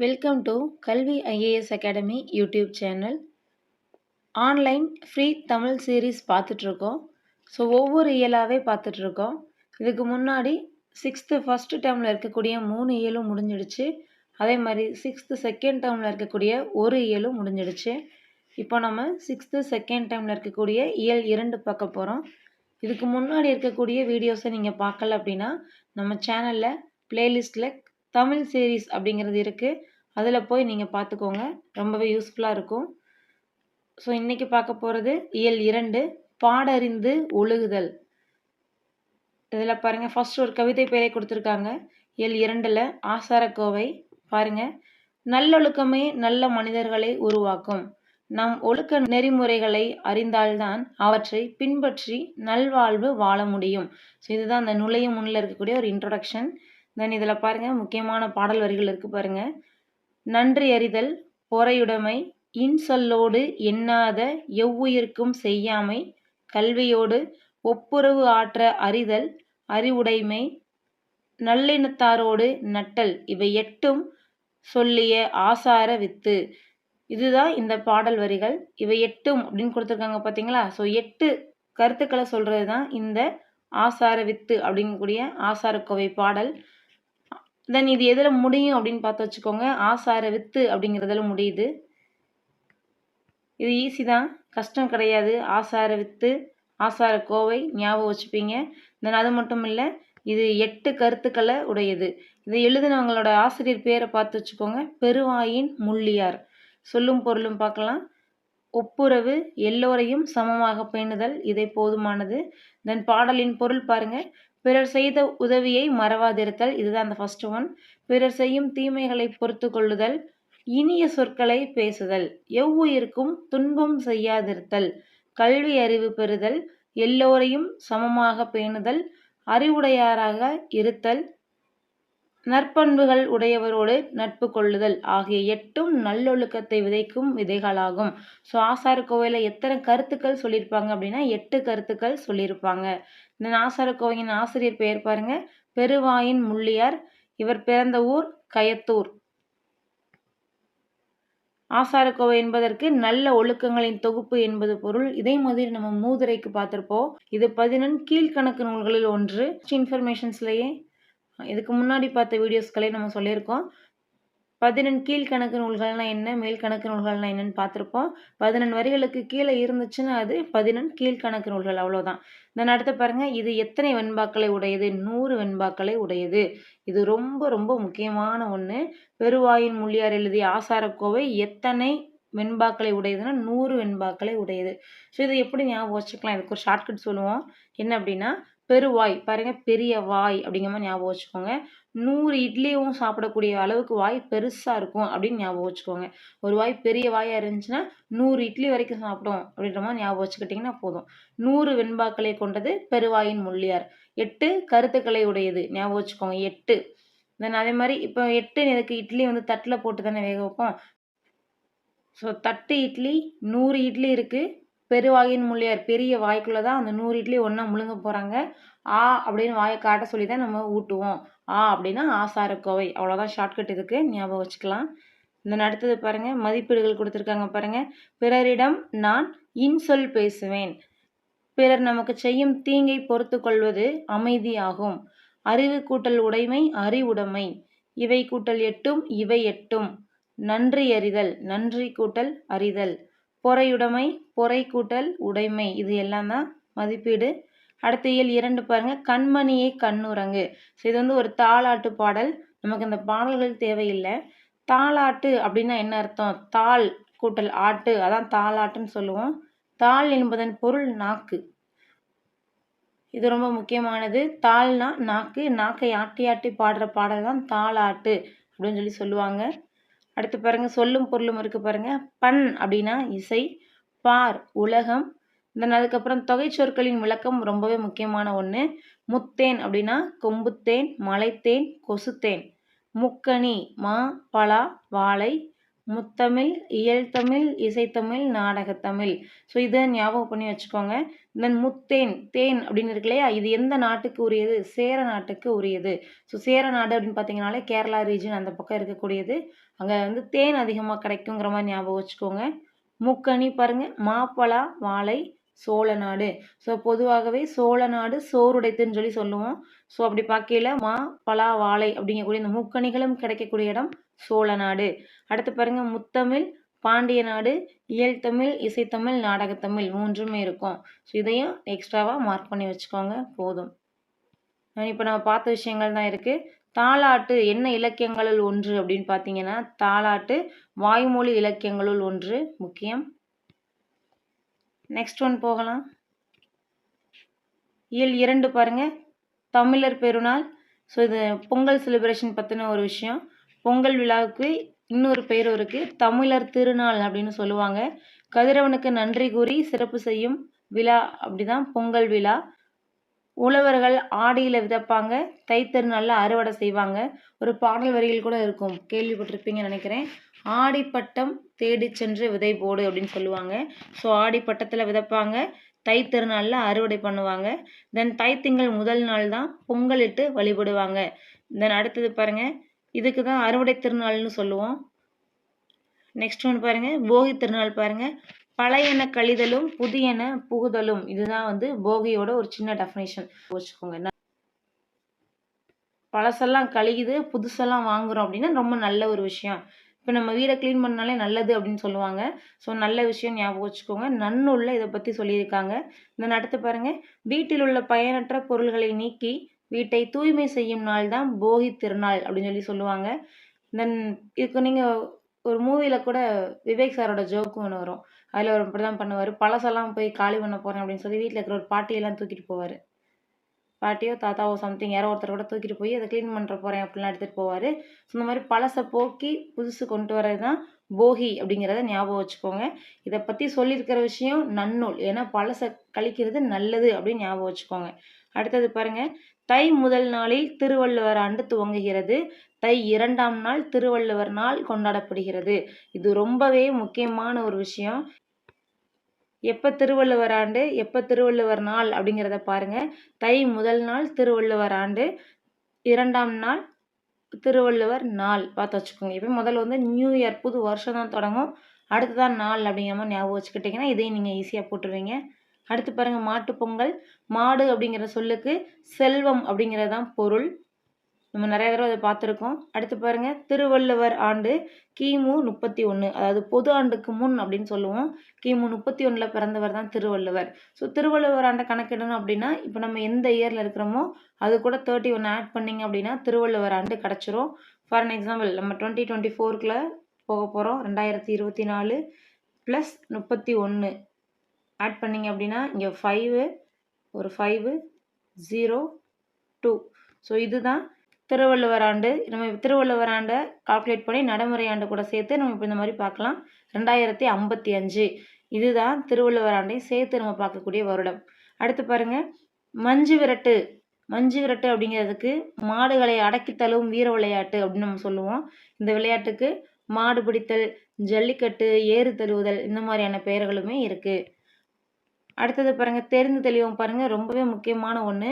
Welcome to கல்வி IAS academy YouTube channel. Online free Tamil series பார்த்துட்ருக்கோம். So ஒவ்வொரு இயலாகவே பார்த்துட்ருக்கோம். இதுக்கு முன்னாடி 6th ஃபஸ்ட்டு டேர்மில் இருக்கக்கூடிய 3 இயலும் முடிஞ்சிடுச்சு. அதே மாதிரி 6th செகண்ட் டேர்மில் இருக்கக்கூடிய ஒரு இயலும் முடிஞ்சிடுச்சு. இப்போ நம்ம 6th செகண்ட் டேர்மில் இருக்கக்கூடிய இயல் 2 பார்க்க போகிறோம். இதுக்கு முன்னாடி இருக்கக்கூடிய வீடியோஸை நீங்கள் பார்க்கல அப்படின்னா நம்ம சேனலில் பிளேலிஸ்ட்டில் தமிழ் சீரீஸ் அப்படிங்கிறது இருக்குது. அதில் போய் நீங்கள் பார்த்துக்கோங்க, ரொம்பவே யூஸ்ஃபுல்லாக இருக்கும். ஸோ இன்றைக்கி பார்க்க போகிறது இயல் 2 பாடறிந்து ஒழுகுதல். இதில் பாருங்கள், ஃபஸ்ட் ஒரு கவிதை பெயரை கொடுத்துருக்காங்க. இயல் 2ல் ஆசாரக்கோவை பாருங்கள். நல்லொழுக்கமே நல்ல மனிதர்களை உருவாக்கும். நம் ஒழுக்க நெறிமுறைகளை அறிந்தால்தான் அவற்றை பின்பற்றி நல்வாழ்வு வாழ முடியும். ஸோ இதுதான் அந்த நுழையும் முன்னில் இருக்கக்கூடிய ஒரு இன்ட்ரொடக்ஷன். தென் இதில் பாருங்கள், முக்கியமான பாடல் வரிகள் இருக்குது பாருங்கள். நன்றி அறிதல், பொறையுடைமை, இன்சொல்லோடு எண்ணாத எவ்வுயிர்க்கும் செய்யாமை, கல்வியோடு ஒப்புரவு ஆற்ற அறிதல், அறிவுடைமை, நல்லினத்தாரோடு நட்டல், இவை 8ம் சொல்லிய ஆசார வித்து. இதுதான் இந்த பாடல் வரிகள். இவை 8ம் அப்படின்னு கொடுத்துருக்காங்க பார்த்தீங்களா? ஸோ 8 கருத்துக்களை சொல்கிறது தான் இந்த ஆசார வித்து அப்படிங்கக்கூடிய ஆசாரக்கோவை பாடல். தென் இது எதில் முடியும் அப்படின்னு பார்த்து வச்சுக்கோங்க. ஆசார வித்து அப்படிங்கிறதுல முடியுது. இது ஈஸி தான், கஷ்டம் கிடையாது. ஆசார வித்து, ஆசார கோவை ஞாபகம் வச்சுப்பீங்க. தென் அது மட்டும் இல்லை, இது 8 கருத்துக்களை உடையது. இதை எழுதினவங்களோட ஆசிரியர் பேரை பார்த்து வச்சுக்கோங்க. பெருவாயின் முள்ளியார். சொல்லும் பொருளும் பார்க்கலாம். ஒப்புரவு, எல்லோரையும் சமமாக பேணுதல், இதை போதுமானது. தென் பாடலின் பொருள் பாருங்க. பிறர் செய்த உதவியை மறவாதிருத்தல், இதுதான் அந்த ஃபர்ஸ்ட் ஒன். பிறர் செய்யும் தீமைகளை பொறுத்து கொள்ளுதல், இனிய சொற்களை பேசுதல், எவ்வுயிர்க்கும் துன்பம் செய்யாதிருத்தல், கல்வி அறிவு பெறுதல், எல்லோரையும் சமமாக பேணுதல், அறிவுடையாராக இருத்தல், நற்பண்புகள் உடையவரோடு நட்பு கொள்ளுதல் ஆகிய 8ம் நல்லொழுக்கத்தை விதைக்கும் விதைகளாகும். ஸோ ஆசாரக்கோவையில் எத்தனை கருத்துக்கள் சொல்லியிருப்பாங்க அப்படின்னா 8 கருத்துக்கள் சொல்லியிருப்பாங்க. இந்த ஆசாரக்கோவையின் ஆசிரியர் பெயர் பாருங்க, பெருவாயின் முள்ளியார். இவர் பிறந்த ஊர் கயத்தூர். ஆசாரக்கோவை என்பதற்கு நல்ல ஒழுக்கங்களின் தொகுப்பு என்பது பொருள். இதே மாதிரி நம்ம மூதுரைக்கு பார்த்துருப்போம். இது 11 கீழ்கணக்கு நூல்களில் ஒன்று. இன்ஃபர்மேஷன்ஸ்லேயே இதுக்கு முன்னாடி பார்த்த வீடியோஸ்களே நம்ம சொல்லியிருக்கோம். 11 கீழ்கணக்கு நூல்கள்னால் என்ன, மேல் கணக்கு நூல்கள்னால் என்னன்னு பார்த்துருப்போம். 11 வரிகளுக்கு கீழே இருந்துச்சுன்னா அது 11 கீழ்கணக்கு நூல்கள், அவ்வளோதான். தென் அடுத்து பாருங்கள், இது எத்தனை வெண்பாக்களை உடையது? 100 வெண்பாக்களை உடையது. இது ரொம்ப ரொம்ப முக்கியமான ஒன்று. பெருவாயின் முள்ளியார் எழுதிய ஆசாரக்கோவை எத்தனை வெண்பாக்களை உடையதுன்னா 100 வெண்பாக்களை உடையது. ஸோ இதை எப்படி ஞாபகம் வச்சுக்கலாம்? இதுக்கு ஒரு ஷார்ட்கட் சொல்லுவோம். என்ன அப்படின்னா, பெருவாய் பாருங்க, பெரிய வாய் அப்படிங்கிற மாதிரி ஞாபகம் வச்சுக்கோங்க. 100 இட்லியும் சாப்பிடக்கூடிய அளவுக்கு வாய் பெருசாக இருக்கும் அப்படின்னு ஞாபகம் வச்சுக்கோங்க. ஒரு வாய் பெரிய வாயாக இருந்துச்சுன்னா 100 இட்லி வரைக்கும் சாப்பிடும் அப்படின்ற மாதிரி ஞாபகம் வச்சுக்கிட்டிங்கன்னா போதும். 100 வெண்பாக்களை கொண்டது பெருவாயின் முள்ளியார். 8 கருத்துக்களை உடையது, ஞாபகம் வச்சுக்கோங்க. 8. தென் அதே மாதிரி இப்போ 8 இதுக்கு இட்லி வந்து தட்டில் போட்டு தானே வேக வைப்போம். ஸோ தட்டு இட்லி, 100 இட்லி இருக்குது. பெருவாயின் முள்ளியார் பெரிய வாய்க்குள்ளே தான் அந்த 100 இட்லி ஒன்றா முழுங்க போகிறாங்க. ஆ அப்படின்னு வாயை காட்ட சொல்லி தான் நம்ம ஊட்டுவோம். ஆ அப்படின்னா ஆசாரக்கோவை, அவ்வளோதான் ஷார்ட்கட். இதுக்கு ஞாபகம் வச்சுக்கலாம். இந்த அடுத்தது பாருங்கள், மதிப்பீடுகள் கொடுத்துருக்காங்க பாருங்கள். பிறரிடம் நான் இன்சொல் பேசுவேன். பிறர் நமக்கு செய்யும் தீங்கை பொறுத்து கொள்வது அமைதியாகும். அறிவு கூட்டல் உடைமை, அறிவுடைமை, இவை கூட்டல் 8ம், இவை 8ம். நன்றி அறிதல், நன்றி கூட்டல் அறிதல், பொறையுடைமை, பொறை கூட்டல் உடைமை, இது எல்லாம் தான் மதிப்பீடு. அடுத்த இயல் 2 பாருங்க, கண்மணியை கண்ணுறங்கு. ஸோ இது வந்து ஒரு தாலாட்டு பாடல். நமக்கு இந்த பாடல்கள் தேவையில்லை. தாலாட்டு அப்படின்னா என்ன அர்த்தம்? தாள் கூட்டல் ஆட்டு, அதான் தாலாட்டுன்னு சொல்லுவோம். தாள் என்பதன் பொருள் நாக்கு. இது ரொம்ப முக்கியமானது. தாள்னா நாக்கு, நாக்கை ஆட்டி ஆட்டி பாடுற பாடல் தான் தாலாட்டு அப்படின்னு சொல்லி சொல்லுவாங்க. அடுத்து பாருங்க, சொல்லும் பொருளும் இருக்கு பாருங்க. பண் அப்படின்னா இசை, பார் உலகம். தென் அதுக்கப்புறம் தொகை சொற்களின் விளக்கம் ரொம்பவே முக்கியமான ஒன்று. முத்தேன் அப்படின்னா கொம்புத்தேன், மலைத்தேன், கொசுத்தேன். முக்கனி மா, பலா, வாழை. முத்தமிழ், இயல் தமிழ், இசைத்தமிழ், நாடகத்தமிழ். ஸோ இதை ஞாபகம் பண்ணி வச்சுக்கோங்க. தென் முத்தேன், தேன் அப்படின்னு இருக்கு இல்லையா, இது எந்த நாட்டுக்கு உரியது? சேர நாட்டுக்கு உரியது. ஸோ சேர நாடு அப்படின்னு பார்த்தீங்கனாலே கேரளா ரீஜன் அந்த பக்கம் இருக்கக்கூடியது. அங்கே வந்து தேன் அதிகமாக கிடைக்குங்கிற மாதிரி ஞாபகம் வச்சுக்கோங்க. முக்கணி பாருங்க, மாப்பழா, வாழை, சோழ நாடு. ஸோ பொதுவாகவே சோழ நாடு சோறுடைத்துன்னு சொல்லி சொல்லுவோம். ஸோ அப்படி பார்க்கையில மா, பலா, வாழை அப்படிங்கக்கூடிய இந்த முக்கணிகளும் கிடைக்கக்கூடிய இடம் சோழ நாடு. அடுத்து பாருங்க, முத்தமிழ், பாண்டிய நாடு, இயல் தமிழ், இசைத்தமிழ், நாடகத்தமிழ் மூன்றுமே இருக்கும். ஸோ இதையும் எக்ஸ்ட்ராவாக மார்க் பண்ணி வச்சுக்கோங்க போதும். இப்போ நம்ம பார்த்த விஷயங்கள் தான் இருக்குது. தாலாட்டு என்ன இலக்கியங்களுள் ஒன்று அப்படின்னு பார்த்தீங்கன்னா, தாலாட்டு வாய்மொழி இலக்கியங்களுள் ஒன்று, முக்கியம். நெக்ஸ்ட் ஒன் போகலாம். இயல் 2 பாருங்க, தமிழர் பெருநாள். ஸோ இது பொங்கல் செலிப்ரேஷன் பற்றின ஒரு விஷயம். பொங்கல் விழாவுக்கு இன்னொரு பேரும் இருக்குது, தமிழர் திருநாள் அப்படின்னு சொல்லுவாங்க. கதிரவனுக்கு நன்றி கூறி சிறப்பு செய்யும் விழா அப்படிதான் பொங்கல் விழா. உழவர்கள் ஆடியில் விதைப்பாங்க, தைத்திருநாளில் அறுவடை செய்வாங்க. ஒரு பாடல் வரிகள் கூட இருக்கும், கேள்விப்பட்டிருப்பீங்கன்னு நினைக்கிறேன். ஆடிப்பட்டம் தேடி சென்று விதை போடு அப்படின்னு சொல்லுவாங்க. ஸோ ஆடிப்பட்டத்தில் விதைப்பாங்க, தைத்திருநாளில் அறுவடை பண்ணுவாங்க. தென் தைத்திங்கள் முதல் நாள் தான் பொங்கலிட்டு வழிபடுவாங்க. தென் அடுத்தது பாருங்க, இதுக்கு தான் அறுவடை திருநாள்னு சொல்லுவோம். நெக்ஸ்ட் ஒன்று பாருங்க, போகி திருநாள் பாருங்க. பழையன கழிதலும் புதியன புகுதலும், இதுதான் வந்து போகியோட ஒரு சின்ன டெஃபினேஷன் வச்சுக்கோங்க. பழசெல்லாம் கழியுது, புதுசெல்லாம் வாங்குறோம் அப்படின்னா ரொம்ப நல்ல ஒரு விஷயம். இப்போ நம்ம வீடை க்ளீன் பண்ணாலே நல்லது அப்படின்னு சொல்லுவாங்க. ஸோ நல்ல விஷயம் ஞாபகம் வச்சுக்கோங்க. நன்னூல்ல இதை பற்றி சொல்லியிருக்காங்க. தென் அடுத்து பாருங்க, வீட்டில் உள்ள பயனற்ற பொருள்களை நீக்கி வீட்டை தூய்மை செய்யும் நாள் தான் போகி திருநாள் அப்படின்னு சொல்லி சொல்லுவாங்க. தென் இதுக்கு நீங்கள் ஒரு மூவியில் கூட விவேக் சாரோட ஜோக்கு ஒன்று வரும். அதில் அவர் இப்படி தான் பண்ணுவார். பழசெல்லாம் போய் காலி பண்ண போகிறேன் அப்படின்னு சொல்லி வீட்டில் இருக்கிற ஒரு பாட்டியெல்லாம் தூக்கிட்டு போவார். பாட்டியோ தாத்தாவோ சம்திங் யாரோ ஒருத்தர் கூட தூக்கிட்டு போய் அதை க்ளீன் பண்ணுற போகிறேன் அப்படிலாம் எடுத்துகிட்டு போவார். ஸோ இந்த மாதிரி பழசை போக்கி புதுசு கொண்டு வரது தான் போகி அப்படிங்கிறத ஞாபகம் வச்சுக்கோங்க. இதை பற்றி சொல்லியிருக்கிற விஷயம் நன்னூல், ஏன்னா பழசை கழிக்கிறது நல்லது அப்படின்னு ஞாபகம் வச்சுக்கோங்க. அடுத்தது பாருங்கள், தை முதல் நாளில் திருவள்ளுவர் ஆண்டு துவங்குகிறது, தை 2ஆம் நாள் திருவள்ளுவர் நாள் கொண்டாடப்படுகிறது. இது ரொம்பவே முக்கியமான ஒரு விஷயம். எப்போ திருவள்ளுவர் ஆண்டு, எப்போ திருவள்ளுவர் நாள் அப்படிங்கிறத பாருங்கள். தை முதல் நாள் திருவள்ளுவர் ஆண்டு, 2ஆம் நாள் திருவள்ளுவர் நாள் பார்த்து வச்சுக்கோங்க. இப்போ முதல்ல வந்து நியூ இயர் புது வருஷம் தான் தொடங்கும், அடுத்ததான் நாள் அப்படிங்கிற மாதிரி ஞாபகம் வச்சுக்கிட்டிங்கன்னா இதையும் நீங்கள் ஈஸியாக போட்டுருவீங்க. அடுத்து பாருங்கள், மாட்டுப்பொங்கல். மாடு அப்படிங்கிற சொல்லுக்கு செல்வம் அப்படிங்கிறது தான் பொருள். நம்ம நிறைய தடவை அதை பார்த்துருக்கோம். அடுத்து பாருங்கள், திருவள்ளுவர் ஆண்டு கிமு 31, அதாவது பொது ஆண்டுக்கு முன் அப்படின்னு சொல்லுவோம். கிமு 31 பிறந்தவர் தான் திருவள்ளுவர். ஸோ திருவள்ளுவர் ஆண்டை கணக்கிடணும் அப்படின்னா இப்போ நம்ம எந்த இயரில் இருக்கிறோமோ அது கூட 31 ஆட் பண்ணிங்க அப்படின்னா திருவள்ளுவர் ஆண்டு கிடச்சிரும். ஃபார் அன் எக்ஸாம்பிள், நம்ம 2024 போக போகிறோம். 2024 + 31 ஆட் பண்ணிங்க அப்படின்னா இங்கே 5, ஒரு 5, 0, 2. ஸோ இதுதான் திருவள்ளுவர் ஆண்டு. நம்ம திருவள்ளுவர் ஆண்டை கால்குலேட் பண்ணி நடைமுறை ஆண்டு கூட சேர்த்து நம்ம இப்போ இந்த மாதிரி பார்க்கலாம். 2055 இதுதான் திருவள்ளுவர் ஆண்டை சேர்த்து நம்ம பார்க்கக்கூடிய வருடம். அடுத்து பாருங்கள், மஞ்சு விரட்டு. மஞ்சு விரட்டு அப்படிங்கிறதுக்கு மாடுகளை அடக்கி தழுவும் வீர விளையாட்டு அப்படின்னு நம்ம சொல்லுவோம். இந்த விளையாட்டுக்கு மாடு பிடித்தல், ஜல்லிக்கட்டு, ஏறு தழுவுதல் இந்த மாதிரியான பெயர்களுமே இருக்குது. அடுத்தது பாருங்கள், தெரிந்து தெளிவோம் பாருங்கள், ரொம்பவே முக்கியமான ஒன்று.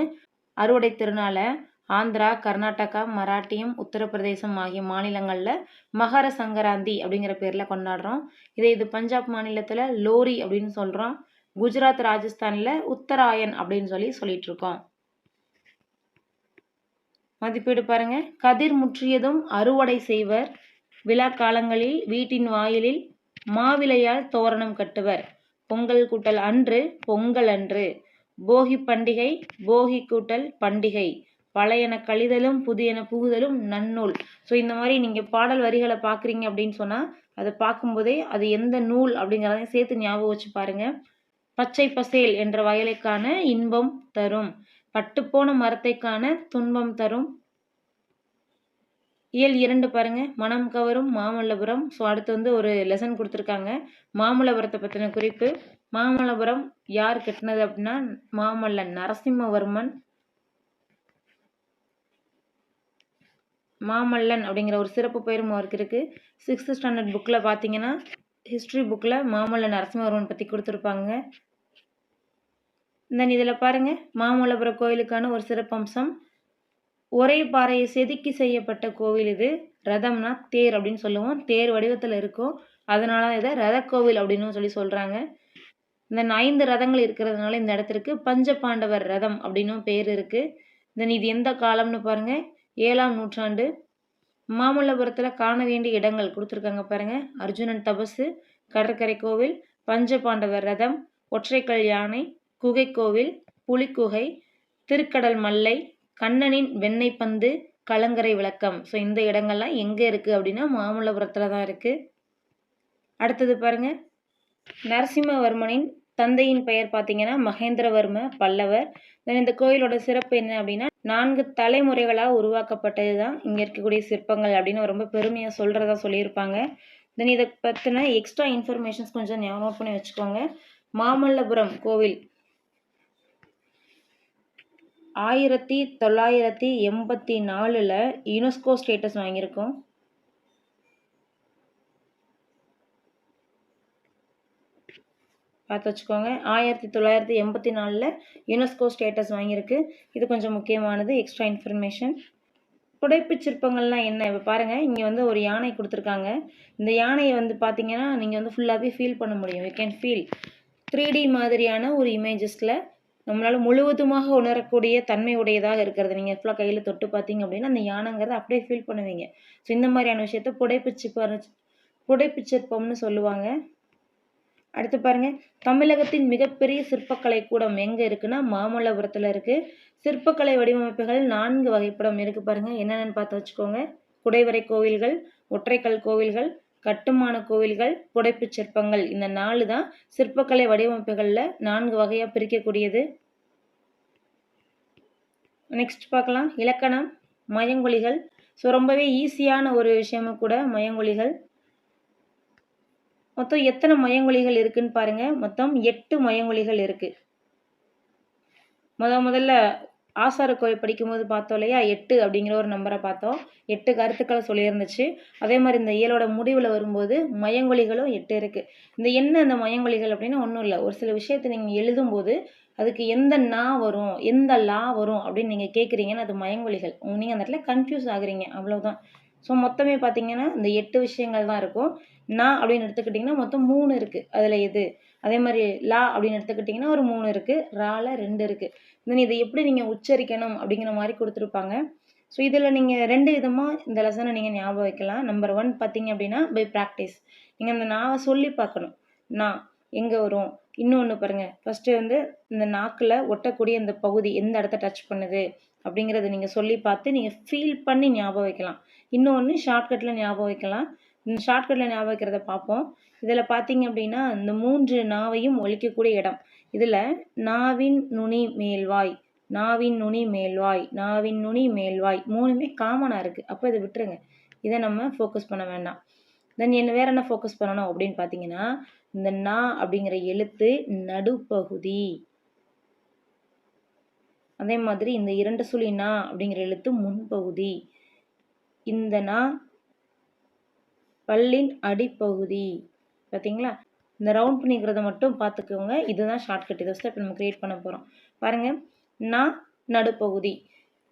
அறுவடை திருநாளை ஆந்திரா, கர்நாடகா, மராட்டியம், உத்தரப்பிரதேசம் ஆகிய மாநிலங்களில் மகர சங்கராந்தி அப்படிங்கிற பேரில் கொண்டாடுறோம். இது பஞ்சாப் மாநிலத்தில் லோரி அப்படின்னு சொல்கிறோம். குஜராத், ராஜஸ்தானில் உத்தராயன் அப்படின்னு சொல்லிட்டு இருக்கோம். மதிப்பீடு பாருங்க, கதிர் முற்றியதும் அறுவடை செய்வர், விழா காலங்களில் வீட்டின் வாயிலில் மாவிலையால் தோரணம் கட்டுவர், பொங்கல் கூட்டல் அன்று பொங்கல் அன்று, போகி பண்டிகை போகி கூட்டல் பண்டிகை, பழையன கழிதலும் புதியன புகுதலும் நன்னூல். ஸோ இந்த மாதிரி நீங்கள் பாடல் வரிகளை பார்க்குறீங்க அப்படின்னு சொன்னால் அதை பார்க்கும்போதே அது எந்த நூல் அப்படிங்கிறதையும் சேர்த்து ஞாபகம் வச்சு பாருங்கள். பச்சை பசேல் என்ற வயலைக்கான இன்பம் தரும், பட்டுப்போன மரத்தைக்கான துன்பம் தரும். இயல் 2 பாருங்க, மனம் கவரும் மாமல்லபுரம். ஸோ அடுத்து வந்து ஒரு லெசன் கொடுத்துருக்காங்க, மாமல்லபுரத்தை பற்றின குறிப்பு. மாமல்லபுரம் யார் கட்டினது அப்படின்னா மாமல்லன் நரசிம்மவர்மன். மாமல்லன் அப்படிங்கிற ஒரு சிறப்பு பெயரும் அவருக்கு இருக்குது. 6th ஸ்டாண்டர்ட் புக்கில் பார்த்தீங்கன்னா ஹிஸ்ட்ரி புக்கில் மாமல்ல நரசிம்மவர்மன் பற்றி கொடுத்துருப்பாங்க. தென் இதில் பாருங்கள், மாமல்லபுரம் கோயிலுக்கான ஒரு சிறப்பம்சம், ஒரே பாறையை செதுக்கி செய்யப்பட்ட கோவில் இது. ரதம்னா தேர் அப்படின்னு சொல்லுவோம், தேர் வடிவத்தில் இருக்கும், அதனால இதை ரத கோவில் அப்படின்னு சொல்லி சொல்கிறாங்க. இந்த 5 ரதங்கள் இருக்கிறதுனால இந்த இடத்திற்கு பஞ்சபாண்டவர் ரதம் அப்படின்னும் பேர் இருக்குது. தென் இது எந்த காலம்னு பாருங்கள், 7ஆம் நூற்றாண்டு. மாமல்லபுரத்தில் காண வேண்டிய இடங்கள் கொடுத்துருக்காங்க பாருங்கள். அர்ஜுனன் தபசு, கடற்கரை கோவில், பஞ்சபாண்டவர் ரதம், ஒற்றைக்கல் யானை, குகை கோவில், புலிக்குகை, திருக்கடல் மல்லை, கண்ணனின் வெண்ணெய் பந்து, கலங்கரை விளக்கம். ஸோ இந்த இடங்கள்லாம் எங்கே இருக்குது அப்படின்னா மாமல்லபுரத்தில் தான் இருக்குது. அடுத்தது பாருங்கள், நரசிம்மவர்மனின் தந்தையின் பெயர் பார்த்தீங்கன்னா மகேந்திரவர்ம பல்லவர். இந்த கோயிலோட சிறப்பு என்ன அப்படின்னா 4 தலைமுறைகளாக உருவாக்கப்பட்டது தான் இங்கே இருக்கக்கூடிய சிற்பங்கள் அப்படின்னு ரொம்ப பெருமையாக சொல்கிறதா சொல்லியிருப்பாங்க. தென் இதை பற்றின எக்ஸ்ட்ரா இன்ஃபர்மேஷன்ஸ் கொஞ்சம் நோட் பண்ணி வச்சுக்கோங்க. மாமல்லபுரம் கோவில் 1984 யுனெஸ்கோ ஸ்டேட்டஸ் வாங்கியிருக்கோம். பார்த்து வச்சுக்கோங்க, 1984 யுனெஸ்கோ ஸ்டேட்டஸ் வாங்கியிருக்கு. இது கொஞ்சம் முக்கியமானது, எக்ஸ்ட்ரா இன்ஃபர்மேஷன். புடைப்பு சிற்பங்கள்லாம் என்ன, இப்போ பாருங்கள், இங்கே வந்து ஒரு யானை கொடுத்துருக்காங்க. இந்த யானையை வந்து பார்த்தீங்கன்னா நீங்கள் வந்து ஃபுல்லாகவே ஃபீல் பண்ண முடியும். யூ கேன் ஃபீல் 3D மாதிரியான ஒரு இமேஜஸில் நம்மளால் முழுவதுமாக உணரக்கூடிய தன்மை உடையதாக இருக்கிறது. நீங்கள் ஃபுல்லாக கையில் தொட்டு பார்த்தீங்க அப்படின்னா அந்த யானைங்கிறத அப்படியே ஃபீல் பண்ணுவீங்க. ஸோ இந்த மாதிரியான விஷயத்த புடைப்பு சிற்பம்னு சொல்லுவாங்க. அடுத்து பாருங்கள், தமிழகத்தின் மிகப்பெரிய சிற்பக்கலை கூடம் எங்கே இருக்குன்னா மாமல்லபுரத்தில் இருக்குது. சிற்பக்கலை வடிவமைப்புகள் 4 வகைப்படம் இருக்குது பாருங்கள், என்னென்னு பார்த்து வச்சுக்கோங்க. குடைவரை கோவில்கள், ஒற்றைக்கல் கோவில்கள், கட்டுமான கோவில்கள், புடைப்பு சிற்பங்கள். இந்த 4 தான் சிற்பக்கலை வடிவமைப்புகளில் 4 வகையாக பிரிக்கக்கூடியது. நெக்ஸ்ட் பார்க்கலாம், இலக்கணம், மயங்கொலிகள். ஸோ ரொம்பவே ஈஸியான ஒரு விஷயமும் கூட மயங்கொலிகள். மொத்தம் எத்தனை மயங்கொலிகள் இருக்குன்னு பாருங்க. மொத்தம் 8 மயங்கொலிகள் இருக்கு. முதல்ல ஆசாரக்கோவை படிக்கும்போது பார்த்தோம் இல்லையா, 8 அப்படிங்கிற ஒரு நம்பரை பார்த்தோம். 8 கருத்துக்களை சொல்லியிருந்துச்சு. அதே மாதிரி இந்த இயலோட முடிவில் வரும்போது மயங்கொலிகளும் 8 இருக்குது. இந்த என்ன இந்த மயங்கொலிகள் அப்படின்னா ஒன்றும் இல்லை, ஒரு சில விஷயத்தை நீங்கள் எழுதும்போது அதுக்கு எந்த நா வரும், எந்த லா வரும் அப்படின்னு நீங்கள் கேட்குறீங்கன்னு அது மயங்கொலிகள். நீங்கள் அந்த இடத்துல கன்ஃபியூஸ் ஆகுறீங்க, அவ்வளோதான். ஸோ மொத்தமே பார்த்தீங்கன்னா இந்த 8 விஷயங்கள் தான் இருக்கும். நா அப்படின்னு எடுத்துக்கிட்டிங்கன்னா மொத்தம் 3 இருக்குது, அதில் எது. அதே மாதிரி லா அப்படின்னு எடுத்துக்கிட்டிங்கன்னா ஒரு 3 இருக்குது, ரால 2 இருக்குது. தென் இதை எப்படி நீங்கள் உச்சரிக்கணும் அப்படிங்கிற மாதிரி கொடுத்துருப்பாங்க. ஸோ இதில் நீங்கள் 2 விதமாக இந்த லெசனை நீங்கள் ஞாபகம் வைக்கலாம். நம்பர் 1 பார்த்தீங்க அப்படின்னா பை ப்ராக்டிஸ். நீங்கள் அந்த நாவை சொல்லி பார்க்கணும், நான் எங்கே வரும். இன்னொன்று பாருங்கள், ஃபஸ்ட்டு வந்து இந்த நாக்கில் ஒட்டக்கூடிய இந்த பகுதி எந்த இடத்த டச் பண்ணுது அப்படிங்கிறத நீங்கள் சொல்லி பார்த்து நீங்கள் ஃபீல் பண்ணி ஞாபகம் வைக்கலாம். இன்னொன்று ஷார்ட்கட்டில் ஞாபகம் வைக்கலாம். இந்த ஷார்ட்கட்டில் ஞாபகம் வைக்கிறத பார்ப்போம். இதில் பார்த்தீங்க அப்படின்னா இந்த 3 நாவையும் ஒலிக்கக்கூடிய இடம். இதில் நாவின் நுனி மேல்வாய், நாவின் நுனி மேல்வாய், நாவின் நுனி மேல்வாய் 3மே காமனாக இருக்குது. அப்போ இதை விட்டுருங்க, இதை நம்ம ஃபோக்கஸ் பண்ண வேண்டாம். தென் வேற என்ன ஃபோக்கஸ் பண்ணணும் அப்படின்னு பார்த்தீங்கன்னா இந்த நா அப்படிங்கிற எழுத்து நடுப்பகுதி. அதே மாதிரி இந்த 2 சுழி நா அப்படிங்கிற எழுத்து முன்பகுதி. இந்த நா பல்லின் அடிப்பகுதி. பார்த்தீங்களா, இந்த ரவுண்ட் பண்ணிக்கிறத மட்டும் பார்த்துக்கோங்க. இதுதான் ஷார்ட்கட். இதை வச்சு இப்போ நம்ம கிரியேட் பண்ண போகிறோம். பாருங்கள், நா நடுப்பகுதி.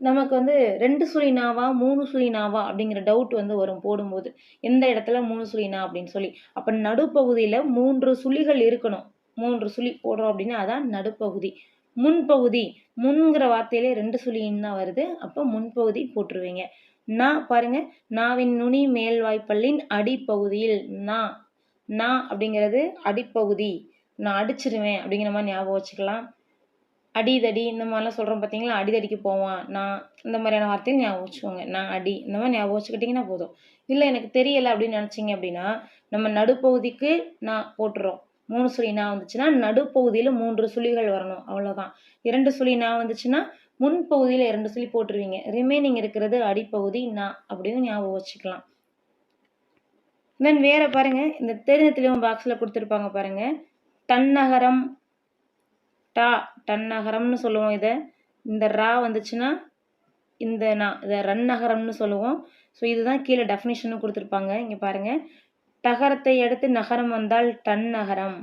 நமக்கு வந்து 2 சுழி நாவா 3 சுழி நாவா அப்படிங்கிற டவுட் வந்து வரும் போடும்போது, எந்த இடத்துல 3 சுழி நா அப்படின்னு சொல்லி. அப்போ நடுப்பகுதியில் 3 சுழிகள் இருக்கணும். 3 சுழி போடுறோம் அப்படின்னா அதான் நடுப்பகுதி. முன்பகுதி, முன்கிற வார்த்தையிலே 2 சுழின்னு தான் வருது, அப்போ முன்பகுதி போட்டுருவீங்க. நா பாருங்க, நாவின் நுனி மேல்வாய்ப்பல்லின் அடிப்பகுதியில் நா அப்படிங்கிறது அடிப்பகுதி. நான் அடிச்சிருவேன் அப்படிங்கிற மாதிரி ஞாபகம் வச்சுக்கலாம். அடிதடி இந்த மாதிரிலாம் சொல்கிறோம் பார்த்தீங்களா, அடிதடிக்கு போவான் நான், இந்த மாதிரியான வார்த்தையும் ஞாபகம் வச்சுக்கோங்க. நான் அடி, இந்த மாதிரி ஞாபகம் வச்சுக்கிட்டிங்கன்னா போதும். இல்லை எனக்கு தெரியலை அப்படின்னு நினச்சிங்க அப்படின்னா நம்ம நடுப்பகுதிக்கு நான் போட்டுறோம். 3 சுழி நான் வந்துச்சுன்னா நடுப்பகுதியில் 3 சுழிகள் வரணும், அவ்வளோதான். 2 சுழி நான் வந்துச்சுன்னா முன்பகுதியில் 2 சுழி போட்டுருவீங்க. ரிமைனிங் இருக்கிறது அடிப்பகுதி நான் அப்படின்னு ஞாபகம் வச்சுக்கலாம். தென் வேற பாருங்க, இந்த தெரிஞ்ச பாக்ஸில் கொடுத்துருப்பாங்க பாருங்க, தன்னகரம் டா, தன்னகரம்னு சொல்லுவோம். இதை இந்த ரா வந்துச்சுன்னா இந்த இதை ரன்னகரம்னு சொல்லுவோம். ஸோ இதுதான் கீழே டெஃபினிஷனும் கொடுத்துருப்பாங்க. இங்கே பாருங்கள், தகரத்தை அடுத்து நகரம் வந்தால் தன்னகரம்,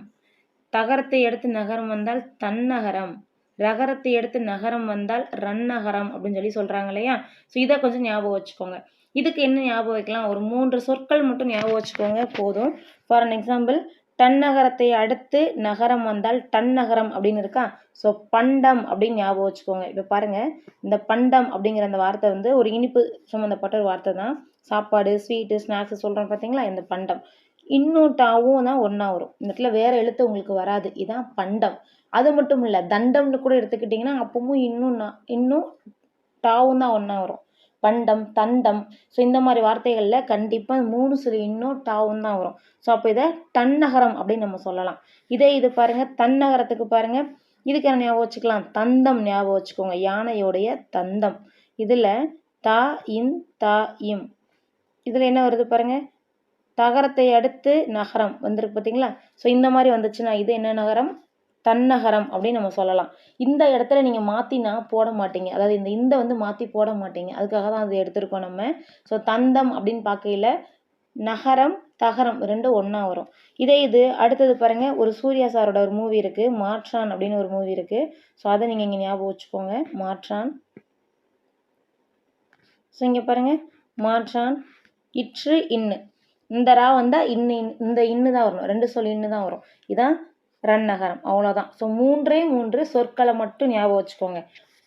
தகரத்தை அடுத்து நகரம் வந்தால் தன்னகரம், ரகரத்தை எடுத்து நகரம் வந்தால் ரன்னகரம் அப்படின்னு சொல்லி சொல்கிறாங்க இல்லையா. ஸோ இதை கொஞ்சம் ஞாபகம் வச்சுக்கோங்க. இதுக்கு என்ன ஞாபகம் வைக்கலாம், ஒரு 3 சொற்கள் மட்டும் ஞாபகம் வச்சுக்கோங்க போதும். ஃபார் அன் எக்ஸாம்பிள், தன்னகரத்தை அடுத்து நகரம் வந்தால் தன்னகரம் அப்படின்னு இருக்கா. ஸோ பண்டம் அப்படின்னு ஞாபகம் வச்சுக்கோங்க. இப்போ பாருங்கள், இந்த பண்டம் அப்படிங்கிற அந்த வார்த்தை வந்து ஒரு இனிப்பு சம்மந்தப்பட்ட ஒரு வார்த்தை தான். சாப்பாடு, ஸ்வீட்டு, ஸ்நாக்ஸ் சொல்கிறோம் பார்த்தீங்களா, இந்த பண்டம். இன்னும் டாவும் தான் ஒன்றா வரும். இந்த இடத்துல வேறு எழுத்து உங்களுக்கு வராது. இதுதான் பண்டம். அது மட்டும் இல்லை, தண்டம்னு கூட எடுத்துக்கிட்டிங்கன்னா அப்பவும் இன்னும் டாவும் தான் ஒன்றா வரும். பண்டம், தண்டம். ஸோ இந்த மாதிரி வார்த்தைகளில் கண்டிப்பாக 3 சொல்லி இன்னும் டாவும் தான் வரும். ஸோ அப்போ இதை தன்னகரம் அப்படின்னு நம்ம சொல்லலாம். இது பாருங்கள், தன்னகரத்துக்கு பாருங்கள், இதுக்கு என்ன ஞாபகம் வச்சுக்கலாம், தந்தம் ஞாபகம் வச்சுக்கோங்க. யானையோடைய தந்தம். இதில் தா இன் தா இம், இதில் என்ன வருது பாருங்கள், தகரத்தை அடுத்து நகரம் வந்திருக்கு பார்த்தீங்களா. ஸோ இந்த மாதிரி வந்துச்சுன்னா இது என்ன நகரம், தன்னகரம் அப்படின்னு நம்ம சொல்லலாம். இந்த இடத்துல நீங்கள் மாற்றினா போட மாட்டீங்க, அதாவது இந்த வந்து மாற்றி போட மாட்டீங்க, அதுக்காக தான் அது எடுத்திருக்கோம் நம்ம. ஸோ தந்தம் அப்படின்னு பார்க்கையில் நகரம் தகரம் ரெண்டும் ஒன்றா வரும். இது அடுத்தது பாருங்கள், ஒரு சூர்யா சாரோட ஒரு மூவி இருக்குது, மாற்றான் அப்படின்னு ஒரு மூவி இருக்குது. ஸோ அதை நீங்கள் இங்கே ஞாபகம் வச்சுக்கோங்க, மாற்றான். ஸோ இங்கே பாருங்கள், மாற்றான், இற்று இன்னு, இந்த ரா வந்தால் இந்த இன்னு தான் வரணும், 2 சொல் இன்னு தான் வரும். இதான் ரன்னகரம். அவ்வளோதான். ஸோ 3 சொற்களை மட்டும் ஞாபகம் வச்சுக்கோங்க,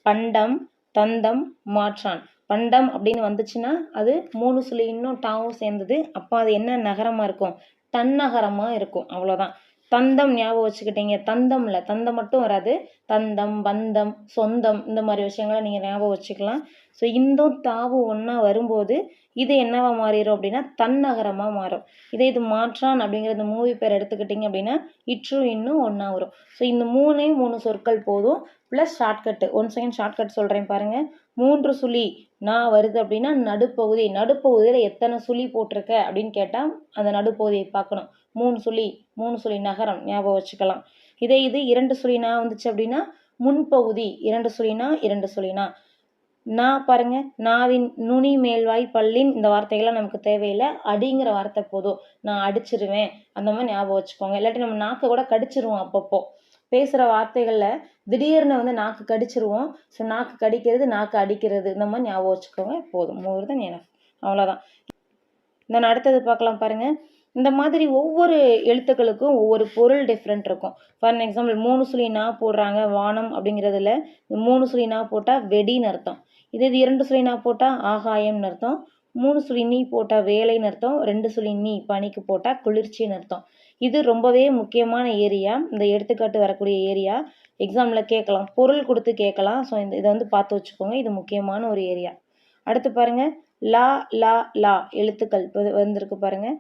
பண்டம், தந்தம், மாற்றான். பண்டம் அப்படின்னு வந்துச்சுன்னா அது 3 சொல்லி இன்னும் டாவும் சேர்ந்தது. அப்போ அது என்ன நகரமாக இருக்கும், தன்னகரமாக இருக்கும். அவ்வளோதான். தந்தம் ஞாபகம் வச்சுக்கிட்டீங்க, தந்தம் இல்லை, தந்தம் மட்டும் வராது, தந்தம், பந்தம், சொந்தம், இந்த மாதிரி விஷயங்களை நீங்கள் ஞாபகம் வச்சுக்கலாம். ஸோ இந்தும் தாவும் ஒன்றா வரும்போது இது என்னவா மாறிடும் அப்படின்னா தன்னகரமாக மாறும். இது மாற்றான் அப்படிங்கிறது மூவி பேர் எடுத்துக்கிட்டிங்க அப்படின்னா இற்று இன்னும் ஒன்றா வரும். ஸோ இந்த 3 சொற்கள் போதும். ப்ளஸ் ஷார்ட்கட்டு, 1 செகண்ட் ஷார்ட்கட் சொல்கிறேன் பாருங்கள். 3 சுழி நான் வருது அப்படின்னா நடுப்பகுதியில் எத்தனை சுழி போட்டிருக்க அப்படின்னு கேட்டால் அந்த நடுப்பகுதியை பார்க்கணும். 3 சுழி நகரம் ஞாபகம் வச்சுக்கலாம். இது 2 சுழி நான் வந்துச்சு அப்படின்னா முன்பகுதி, 2 சுழினா 2 சுழினா. நான் பாருங்க, நாவின் நுனி மேல்வாய் பல்லின் இந்த வார்த்தைகள்லாம் நமக்கு தேவையில்லை, அடிங்கிற வார்த்தை போதும். நான் அடிச்சிருவேன் அந்த மாதிரி ஞாபகம் வச்சுக்கோங்க. இல்லாட்டி நம்ம நாக்கை கூட கடிச்சிருவோம். அப்பப்போ பேசுகிற வார்த்தைகளில் திடீர்னு வந்து நாக்கு கடிச்சிருவோம். ஸோ நாக்கு கடிக்கிறது, நாக்கு அடிக்கிறது, இந்த மாதிரி ஞாபகம் வச்சுக்கோங்க போதும். மோர் தென் எனஃப். அவ்வளோதான். நான் அடுத்தது பார்க்கலாம் பாருங்கள். இந்த மாதிரி ஒவ்வொரு எழுத்துக்களுக்கும் ஒவ்வொரு பொருள் டிஃப்ரெண்ட் இருக்கும். ஃபார் எக்ஸாம்பிள் 3 சுழி நா போடுறாங்க வானம் அப்படிங்கிறதுல 3 சுழி நா போட்டால் வெடின்னு அர்த்தம். இது 2 சுழி நா போட்டால் ஆகாயம்னு அர்த்தம். 3 சுழி நீ போட்டால் வேலைன்னு அர்த்தம். 2 சுழி நீ பனிக்கு போட்டால் குளிர்ச்சின்னு அர்த்தம். இது ரொம்பவே முக்கியமான ஏரியா, இந்த எடுத்துக்காட்டு வரக்கூடிய ஏரியா. எக்ஸாமில் கேட்கலாம், பொருள் கொடுத்து கேட்கலாம். ஸோ இதை வந்து பார்த்து வச்சுக்கோங்க, இது முக்கியமான ஒரு ஏரியா. அடுத்து பாருங்கள், லா லா லா எழுத்துக்கள் வந்திருக்கு பாருங்கள்.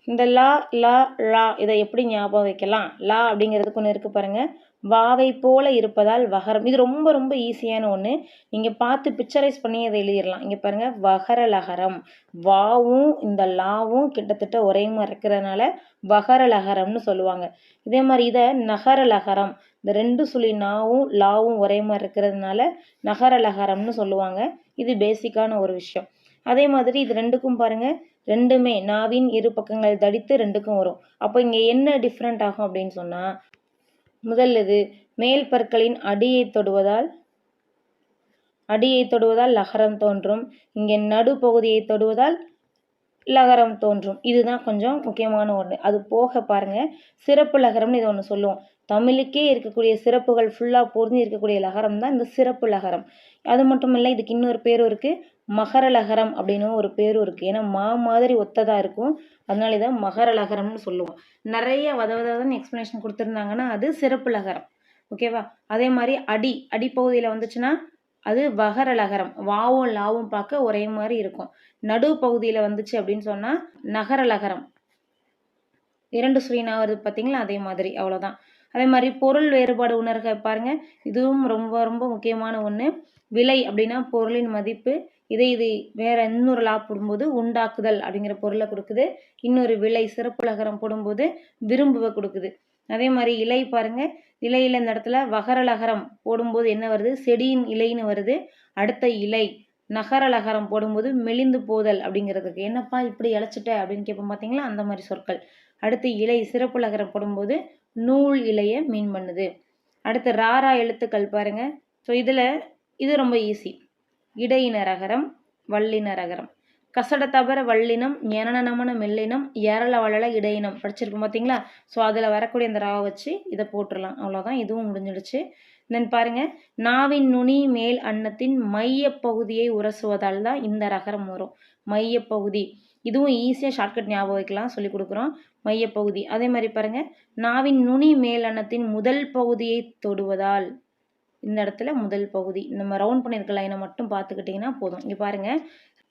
இந்த லா லா லா இதை எப்படி ஞாபகம் வைக்கலாம், லா அப்படிங்கிறதுக்கு ஒன்று இருக்குது பாருங்கள், வாவை போல இருப்பதால் வகரம். இது ரொம்ப ரொம்ப ஈஸியான ஒன்று, நீங்கள் பார்த்து பிக்சரைஸ் பண்ணி அதை எழுதிடலாம். இங்கே பாருங்கள், வகர லகரம். வாவும் இந்த லாவும் கிட்டத்தட்ட ஒரே மாதிரி இருக்கிறதுனால வகர லகரம்னு சொல்லுவாங்க. இதே மாதிரி இதை நகர லகரம், இந்த 2 சுழி நாவும் லாவும் ஒரே மாதிரி இருக்கிறதுனால நகர லகரம்னு சொல்லுவாங்க. இது பேசிக்கான ஒரு விஷயம். அதே மாதிரி இது 2க்கும் பாருங்கள், ரெண்டுமே நாவின் இரு பக்கங்கள் தடித்து 2க்கும் வரும். அப்போ இங்கே என்ன டிஃப்ரெண்ட் ஆகும் அப்படின்னு சொன்னால், முதல்லது மேல் பற்களின் அடியை தொடுவதால் லகரம் தோன்றும். இங்கே நடுப்பகுதியை தொடுவதால் லகரம் தோன்றும். இதுதான் கொஞ்சம் முக்கியமான ஒன்று. அது போக பாருங்கள், சிறப்பு லகரம்னு இது ஒன்று சொல்லுவோம். தமிழுக்கே இருக்கக்கூடிய சிறப்புகள் ஃபுல்லாக பொருந்தி இருக்கக்கூடிய லகரம் தான் இந்த சிறப்பு லகரம். அது மட்டும் இல்லை, இதுக்கு இன்னொரு பேரும் இருக்குது, மகர லகரம் அப்படின்னு ஒரு பேரும் இருக்குது. ஏன்னா மாதிரி ஒத்ததாக இருக்கும், அதனால இதை மகர லகரம்னு சொல்லுவோம். நிறைய வதவதான் எக்ஸ்ப்ளனேஷன் கொடுத்துருந்தாங்கன்னா அது சிறப்பு லகரம். ஓகேவா. அதே மாதிரி அடிப்பகுதியில் வந்துச்சுன்னா அது வகர லகரம். வாவும் லாவும் பார்க்க ஒரே மாதிரி இருக்கும். நடுப்பகுதியில் வந்துச்சு அப்படின்னு சொன்னால் நகர லகரம். 2 சுழினா வருது பார்த்தீங்களா, அதே மாதிரி. அவ்வளோதான். அதே மாதிரி பொருள் வேறுபாடு உணர்க பாருங்கள், இதுவும் ரொம்ப ரொம்ப முக்கியமான ஒன்று. விலை அப்படின்னா பொருளின் மதிப்பு. இது வேற இன்னொரு லா போடும்போது உண்டாக்குதல் அப்படிங்கிற பொருளை கொடுக்குது. இன்னொரு விலை சிறப்பு லகரம் போடும்போது விரும்புவ கொடுக்குது. அதே மாதிரி இலை பாருங்க, இலையில் இந்த இடத்துல வகரலகரம் போடும்போது என்ன வருது, செடியின் இலைன்னு வருது. அடுத்த இலை நகரலகரம் போடும்போது மெலிந்து போதல் அப்படிங்கிறதுக்கு, என்னப்பா இப்படி இழைச்சிட்ட அப்படின்னு கேட்போம் பார்த்தீங்களா, அந்த மாதிரி சொற்கள். அடுத்து இலை சிறப்பு லகரம் போடும்போது நூல் இலையை மீன் பண்ணுது. அடுத்து ராரா எழுத்துக்கள் பாருங்க. ஸோ இது ரொம்ப ஈஸி. இடையினர் அகரம், வல்லினர் அகரம். கசட தபர வல்லினம், எனனமன மெல்லினம், ஏரள வளல இடையினம் படிச்சிருப்போம் பார்த்தீங்களா. ஸோ அதில் வரக்கூடிய இந்த ராவை வச்சு இதை போட்டுடலாம். அவ்வளோதான், இதுவும் முடிஞ்சிடுச்சு. தென் பாருங்க, நாவின் நுனி மேல் அன்னத்தின் மையப்பகுதியை உரசுவதால் தான் இந்த ரகரம் வரும். மையப்பகுதி, இதுவும் ஈஸியாக ஷார்ட்கட் ஞாபகம் வைக்கலாம், சொல்லி கொடுக்குறோம். மையப்பகுதி. அதே மாதிரி பாருங்க, நாவின் நுனி மேல் அன்னத்தின் முதல் பகுதியை தொடுவதால், இந்த இடத்துல முதல் பகுதி, நம்ம ரவுண்ட் பண்ணியிருக்க லைனை மட்டும் பார்த்துக்கிட்டிங்கன்னா போதும். இங்கே பாருங்க,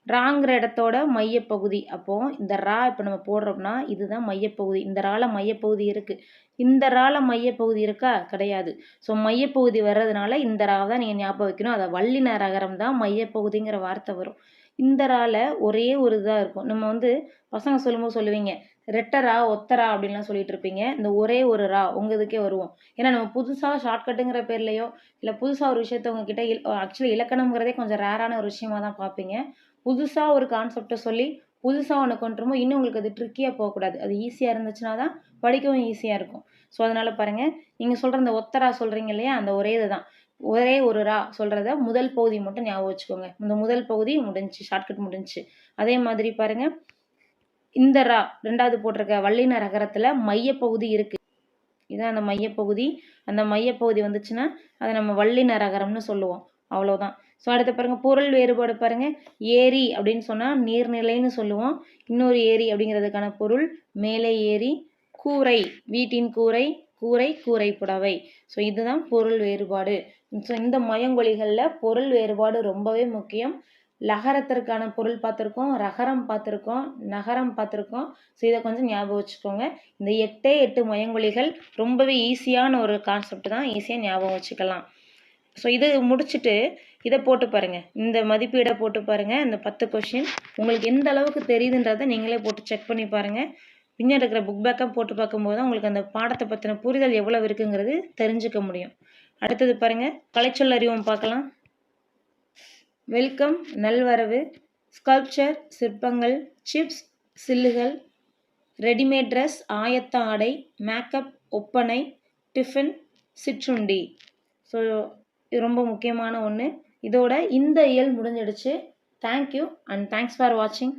ராங்கிற இடத்தோட மையப்பகுதி. அப்போ இந்த ரா இப்போ நம்ம போடுறோம்னா இதுதான் மையப்பகுதி. இந்த ரால மையப்பகுதி இருக்கு. இந்த ரால மையப்பகுதி இருக்கா, கிடையாது. ஸோ மையப்பகுதி வர்றதுனால இந்த ராவை தான் நீங்கள் ஞாபகம் வைக்கணும். அதை வல்லின ரகரம் தான் மையப்பகுதிங்கிற வார்த்தை வரும். இந்த ரால ஒரே ஒரு இதாக இருக்கும். நம்ம பசங்க சொல்லும்போது சொல்லுவீங்க ரெட்டரா ஒத்தரா அப்படின்லாம் சொல்லிட்டு இருப்பீங்க. இந்த ஒரே ஒரு ரா உங்கள் இதுக்கே வருவோம். ஏன்னா நம்ம புதுசாக ஷார்ட்கட்டுங்கிற பேர்லையோ இல்லை புதுசாக ஒரு விஷயத்த உங்ககிட்ட ஆக்சுவலி இலக்கணங்கிறதே கொஞ்சம் ரேரான ஒரு விஷயமா தான் பார்ப்பீங்க. புதுசாக ஒரு கான்செப்டை சொல்லி புதுசாக ஒன்று கொண்டு வரும்போது இன்னும் உங்களுக்கு அது ட்ரிக்கியாக போகக்கூடாது. அது ஈஸியாக இருந்துச்சுன்னா தான் படிக்கவும் ஈஸியாக இருக்கும். ஸோ அதனால் பாருங்கள், நீங்கள் சொல்கிற அந்த ஒத்தரா சொல்கிறீங்க இல்லையா, அந்த ஒரே இது தான். ஒரே ஒரு ரா சொல்கிறத முதல் பகுதி மட்டும் ஞாபகம் வச்சுக்கோங்க. இந்த முதல் பகுதி முடிஞ்சு, ஷார்ட்கட் முடிஞ்சு. அதே மாதிரி பாருங்கள், இந்த ரா ரெண்டாவது போட்டிருக்க வல்லின ரகரத்தில் மையப்பகுதி இருக்குது. இதுதான் அந்த மையப்பகுதி. அந்த மையப்பகுதி வந்துச்சுன்னா அதை நம்ம வல்லின ரகரம்னு சொல்லுவோம். அவ்வளோதான். ஸோ அடுத்து பாருங்கள், பொருள் வேறுபாடு பாருங்கள். ஏரி அப்படின்னு சொன்னால் நீர்நிலைன்னு சொல்லுவோம். இன்னொரு ஏரி அப்படிங்கிறதுக்கான பொருள் மேலே ஏரி. கூரை, வீட்டின் கூரை, கூரை கூரை புடவை. ஸோ இதுதான் பொருள் வேறுபாடு. ஸோ இந்த மயங்கொலிகளில் பொருள் வேறுபாடு ரொம்பவே முக்கியம். லகரத்திற்கான பொருள் பார்த்துருக்கோம், ரகரம் பார்த்துருக்கோம், நகரம் பார்த்துருக்கோம். ஸோ இதை கொஞ்சம் ஞாபகம் வச்சுக்கோங்க. இந்த 8 மயங்கொலிகள் ரொம்பவே ஈஸியான ஒரு கான்செப்ட் தான், ஈஸியாக ஞாபகம் வச்சுக்கலாம். ஸோ இது முடிச்சுட்டு இதை போட்டு பாருங்கள், இந்த மதிப்பீடை போட்டு பாருங்கள். இந்த 10 கொஷின் உங்களுக்கு எந்த அளவுக்கு தெரியுதுன்றதை நீங்களே போட்டு செக் பண்ணி பாருங்கள். பின்னாடி இருக்கிற புக் பேக்கப் போட்டு பார்க்கும்போது தான் உங்களுக்கு அந்த பாடத்தை பற்றின புரிதல் எவ்வளோ இருக்குங்கிறது தெரிஞ்சுக்க முடியும். அடுத்தது பாருங்கள், கலைச்சொல் அறிவும் பார்க்கலாம். வெல்கம், நல்வரவு, ஸ்கல்ப்சர் சிற்பங்கள், சிப்ஸ் சில்லுகள், ரெடிமேட் ட்ரெஸ் ஆயத்த ஆடை, மேக்கப் ஒப்பனை, டிஃபன் சிற்றுண்டி. ஸோ இது ரொம்ப முக்கியமான ஒன்று. இதோட இந்த இயல் முடிஞ்சிடுச்சு. தேங்க்யூ அண்ட் தேங்க்ஸ் ஃபார் வாட்சிங்.